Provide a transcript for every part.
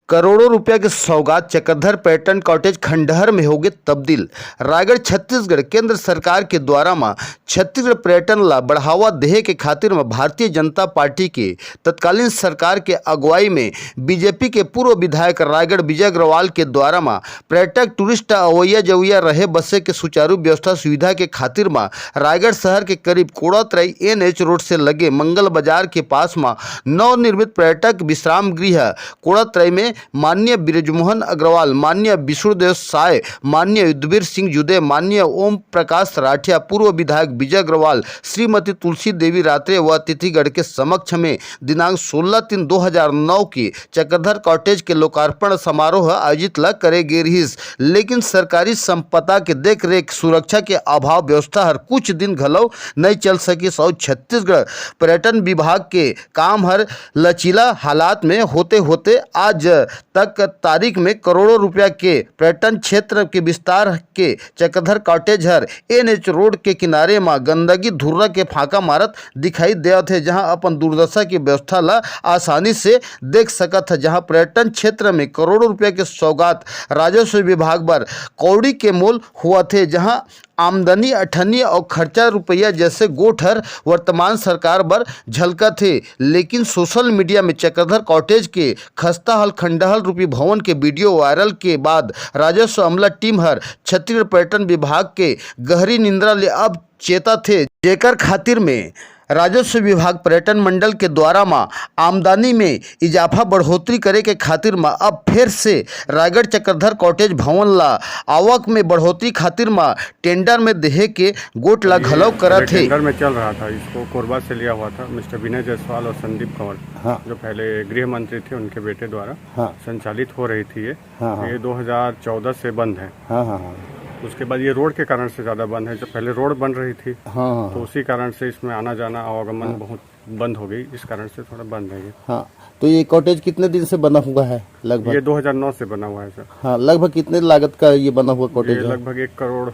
करोड़ों रुपया के सौगात चक्रधर पर्यटन कॉटेज खंडहर में होगे तब्दील। रायगढ़ छत्तीसगढ़ केंद्र सरकार के द्वारा छत्तीसगढ़ पर्यटन ला बढ़ावा देहे के खातिर भारतीय जनता पार्टी के तत्कालीन सरकार के अगुवाई में बीजेपी के पूर्व विधायक रायगढ़ विजय अग्रवाल के द्वारा पर्यटक टूरिस्ट अवैया जवैया रहे बसे के सुचारू व्यवस्था सुविधा के खातिर रायगढ़ शहर के करीब कोड़ातराई NH रोड से लगे मंगल बाजार के पास नवनिर्मित पर्यटक विश्राम गृह कोड़ातराई में माननीय ब्रिजमोहन अग्रवाल, माननीय विष्णुदेव साय, माननीय युद्धवीर सिंह जुदे, माननीय ओम प्रकाश राठिया, पूर्व विधायक विजय अग्रवाल, श्रीमती तुलसी देवी रात्रे व तिथिगढ़ के समक्ष में दिनांक 16/3/2009 की चक्रधर कॉटेज के लोकार्पण समारोह आयोजित करे गए रही। लेकिन सरकारी संपदा के देख रेख सुरक्षा के अभाव व्यवस्था हर कुछ दिन घलो नहीं चल सकी। सौ छत्तीसगढ़ पर्यटन विभाग के काम हर लचीला हालात में होते होते आज तक तारीख में करोड़ों रुपया के पर्यटन क्षेत्र के विस्तार के चक्रधर कॉटेज हर NH रोड के किनारे गंदगी धुर्रा के फाका मारत दिखाई देत है, जहां अपन दुर्दशा की व्यवस्था ला आसानी से देख सकत है। जहां पर्यटन क्षेत्र में करोड़ों रुपया के सौगात राजस्व विभाग बर कौड़ी के मोल हुआ थे, जहां आमदनी अठन्नी और खर्चा रुपया जैसे गोठ हर वर्तमान सरकार बर झलका थे। लेकिन सोशल मीडिया में चक्रधर कॉटेज के खस्ता हल खंडहर रूपी भवन के वीडियो वायरल के बाद राजस्व अमला टीम हर छत्तीसगढ़ पर्यटन विभाग के गहरी निंद्रा ले अब चेता थे, जेकर खातिर में राजस्व विभाग पर्यटन मंडल के द्वारा आमदनी में इजाफा बढ़ोतरी करे के खातिर अब फिर से रायगढ़ चक्रधर कॉटेज भवन ला आवक में बढ़ोतरी खातिर टेंडर में देहे के गोट ला घलव करत है। टेंडर में चल रहा था, इसको कोरबा से लिया हुआ था मिस्टर विनय जायसवाल और संदीप कंवर, हाँ, जो पहले गृह मंत्री थे, उनके बेटे द्वारा, हाँ, संचालित हो रही थी। ये 2014 से बंद है। उसके बाद ये रोड के कारण से ज़्यादा बंद है। जब पहले रोड बन रही थी, हाँ, तो उसी कारण से इसमें आना जाना आवागमन बहुत बंद हो गई, इस कारण से थोड़ा बंद है ये। हाँ, तो ये कॉटेज कितने दिन से बना हुआ है? लगभग ये 2009 से बना हुआ है सर। हाँ, लगभग कितने लागत का ये बना हुआ कॉटेज? लगभग 1 करोड़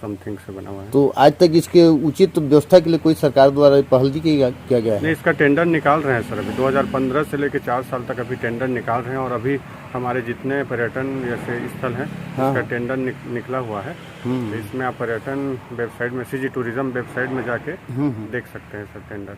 समथिंग से बना हुआ है। तो आज तक इसके उचित व्यवस्था के लिए कोई सरकार द्वारा पहल जी किया गया है? नहीं, इसका टेंडर निकाल रहे हैं सर। अभी 2015 से लेकर 4 साल तक अभी टेंडर निकाल रहे हैं, और अभी हमारे जितने पर्यटन जैसे स्थल हैं, हाँ, इसका टेंडर निकला हुआ है। तो इसमें आप पर्यटन वेबसाइट में CG टूरिज्म वेबसाइट में जाके देख सकते हैं सर टेंडर।